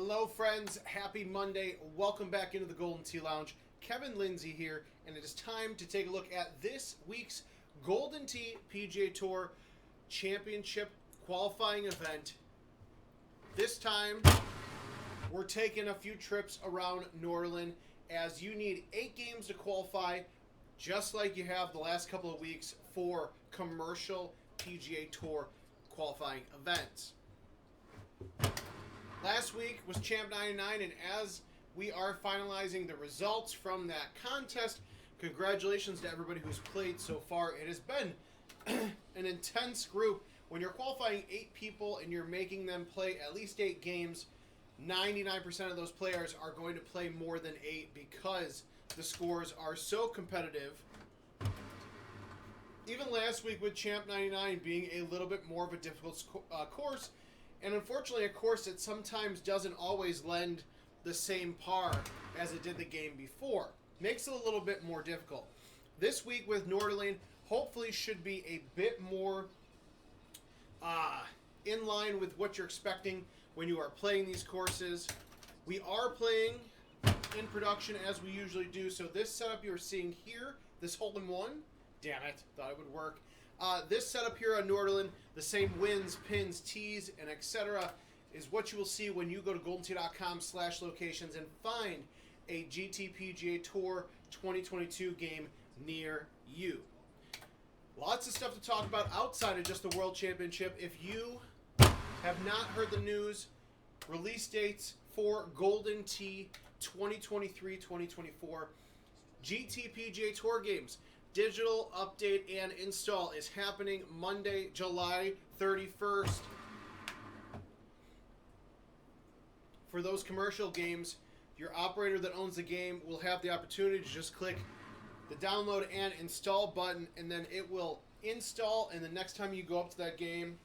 Hello friends, happy Monday. Welcome back into the Golden Tee Lounge. Kevin Lindsay here, and it is time to take a look at this week's Golden Tee PGA Tour Championship qualifying event. This time, we're taking a few trips around Norddalen as you need 8 games to qualify, just like you have the last couple of weeks for commercial PGA Tour qualifying events. Last week was Champ 99, and as we are finalizing the results from that contest, congratulations to everybody who's played so far. It has been an intense group. When you're qualifying 8 people and you're making them play at least 8 games, 99% of those players are going to play more than 8 because the scores are so competitive. Even last week with Champ 99 being a little bit more of a difficult course, and unfortunately a course that sometimes doesn't always lend the same par as it did the game before. Makes it a little bit more difficult. This week with Norddalen hopefully should be a bit more in line with what you're expecting when you are playing these courses. We are playing in production as we usually do, so this setup you're seeing here, this hole-in-one, damn it, thought it would work. This setup here on Norddalen, the same wins, pins, tees, and etc. is what you will see when you go to goldentee.com/locations and find a GT PGA Tour 2022 game near you. Lots of stuff to talk about outside of just the World Championship. If you have not heard the news, release dates for Golden Tee 2023-2024 GT PGA Tour games. Digital update and install is happening Monday, July 31st. For those commercial games, your operator that owns the game will have the opportunity to just click the download and install button, and then it will install, and the next time you go up to that game,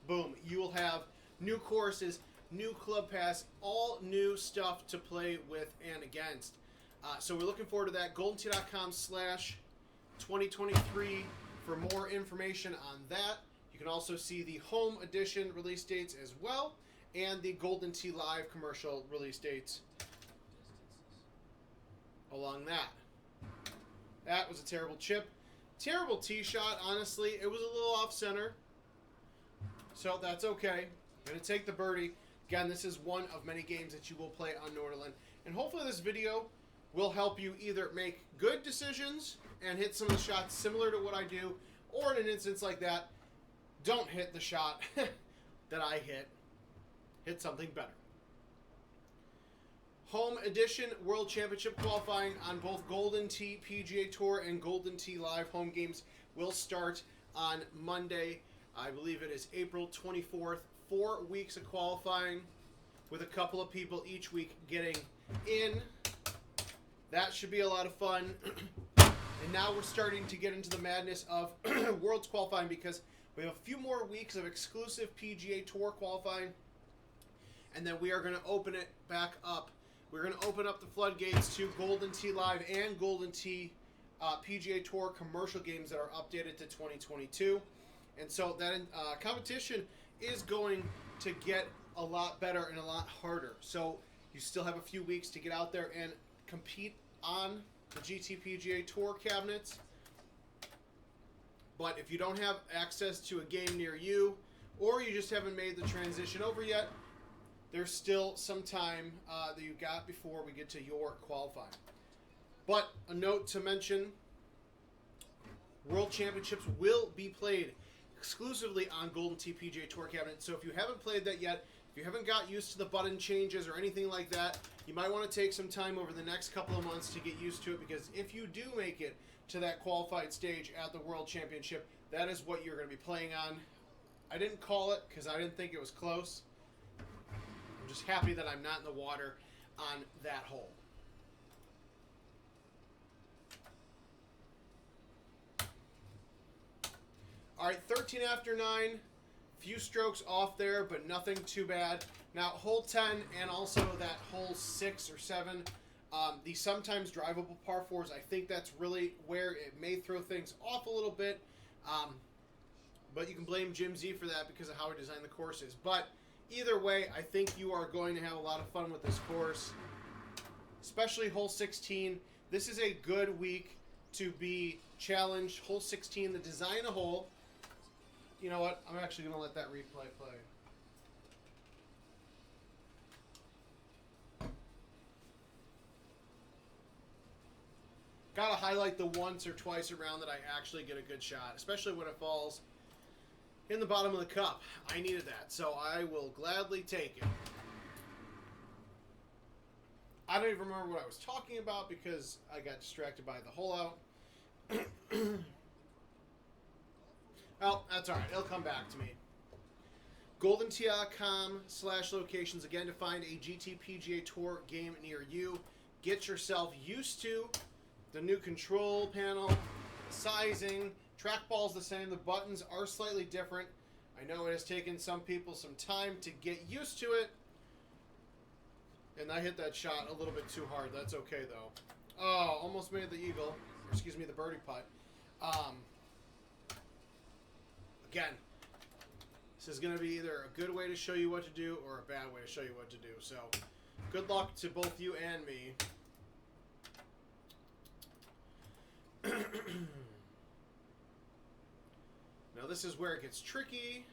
boom, you will have new courses, new club pass, all new stuff to play with and against. So we're looking forward to that. GoldenTee.com/2023 for more information on that. You can also see the home edition release dates as well, and the Golden Tee Live commercial release dates along that. That was a terrible chip. Terrible tee shot, honestly. It was a little off-center, so that's okay. I'm going to take the birdie. Again, this is one of many games that you will play on Norddalen, and hopefully this video will help you either make good decisions and hit some of the shots similar to what I do, or in an instance like that, don't hit the shot that I hit. Hit something better. Home edition World Championship qualifying on both Golden Tee PGA Tour and Golden Tee Live home games will start on Monday. I believe it is April 24th. 4 weeks of qualifying with a couple of people each week getting in. That should be a lot of fun. And now we're starting to get into the madness of Worlds qualifying because we have a few more weeks of exclusive PGA Tour qualifying. And then we are going to open it back up. We're going to open up the floodgates to Golden Tee Live and Golden Tee PGA Tour commercial games that are updated to 2022. And so that competition is going to get a lot better and a lot harder. So you still have a few weeks to get out there and compete on the GT PGA Tour cabinets. But if you don't have access to a game near you, or you just haven't made the transition over yet, there's still some time that you got before we get to your qualifying. But a note to mention, World Championships will be played exclusively on Golden Tee PGA Tour cabinet. So if you haven't played that yet, if you haven't got used to the button changes or anything like that, you might want to take some time over the next couple of months to get used to it, because if you do make it to that qualified stage at the World Championship, that is what you're going to be playing on. I didn't call it because I didn't think it was close. I'm just happy that I'm not in the water on that hole. All right, 13 after 9. Few strokes off there, but nothing too bad. Now, hole 10 and also that hole 6 or 7, the sometimes drivable par 4s, I think that's really where it may throw things off a little bit. But you can blame Jim Z for that because of how he designed the courses. But Either way, I think you are going to have a lot of fun with this course, especially hole 16. This is a good week to be challenged. Hole 16, the design of hole. You know what? I'm actually going to let that replay play. Got to highlight the once or twice around that I actually get a good shot, especially when it falls in the bottom of the cup. I needed that, so I will gladly take it. I don't even remember what I was talking about because I got distracted by the hole out. Well, that's all right. It'll come back to me. GoldenTee.com/locations again to find a GT PGA Tour game near you. Get yourself used to the new control panel, the sizing. Trackball's the same. The buttons are slightly different. I know it has taken some people some time to get used to it. And I hit that shot a little bit too hard. That's okay, though. Oh, almost made the eagle. Or excuse me, the birdie putt. Again, this is going to be either a good way to show you what to do or a bad way to show you what to do. So, good luck to both you and me. Now this is where it gets tricky.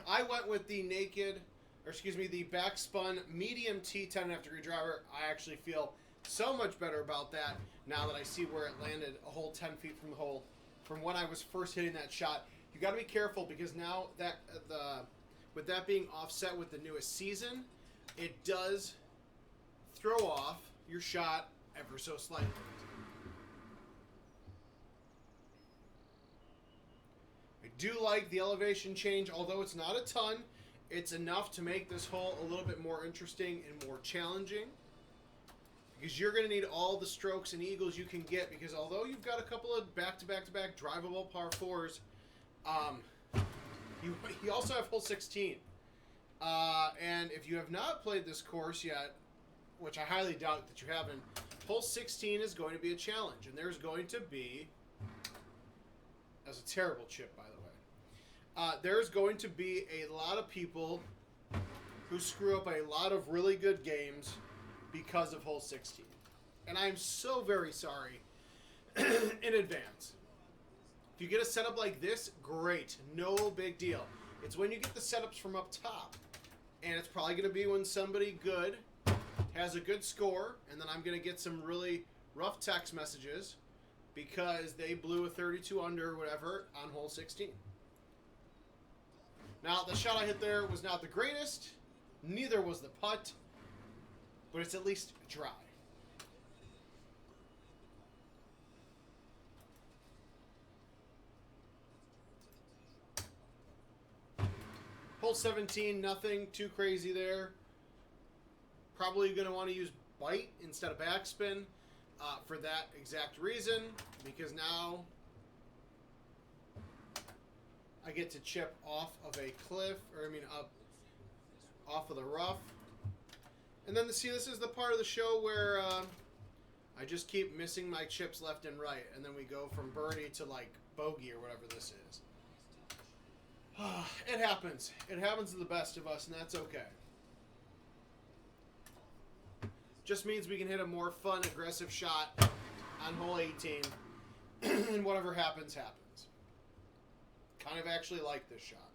I went with the the backspun medium T 10.5 degree driver. I actually feel so much better about that now that I see where it landed a whole 10 feet from the hole from when I was first hitting that shot. You got to be careful because now that with that being offset with the newest season, it does throw off your shot ever so slightly. I do like the elevation change, although it's not a ton. It's enough to make this hole a little bit more interesting and more challenging. Because you're going to need all the strokes and eagles you can get, because although you've got a couple of back-to-back-to-back drivable par 4s, you also have hole 16. And if you have not played this course yet, which I highly doubt that you haven't, hole 16 is going to be a challenge. And there's going to be... That's a terrible chip, by the way. There's going to be a lot of people who screw up a lot of really good games because of hole 16. And I'm so very sorry in advance. If you get a setup like this, great. No big deal. It's when you get the setups from up top. And it's probably going to be when somebody good has a good score, and then I'm going to get some really rough text messages because they blew a 32 under or whatever on hole 16. Now, the shot I hit there was not the greatest. Neither was the putt. But it's at least dry. Hole 17, nothing too crazy there. Probably going to want to use bite instead of backspin for that exact reason. Because now I get to chip off of a cliff, up off of the rough. And then, see, this is the part of the show where I just keep missing my chips left and right. And then we go from birdie to, like, bogey or whatever this is. It happens. It happens to the best of us, and that's okay. Just means we can hit a more fun, aggressive shot on hole 18. And whatever happens, happens. Kind of actually like this shot.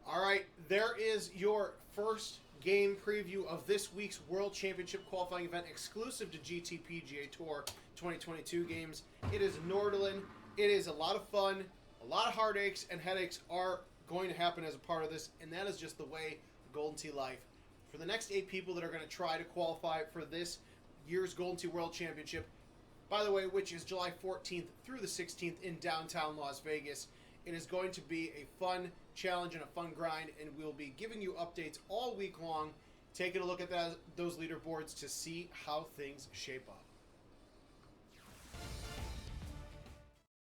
All right, there is your first game preview of this week's World Championship qualifying event exclusive to GT PGA Tour 2022 games. It is Norddalen. It is a lot of fun. A lot of heartaches and headaches are going to happen as a part of this, and that is just the way Golden Tee life. For the next 8 people that are going to try to qualify for this year's Golden Tee World Championship, by the way, which is July 14th through the 16th in downtown Las Vegas, it is going to be a fun challenge and a fun grind, and we'll be giving you updates all week long, taking a look at those leaderboards to see how things shape up.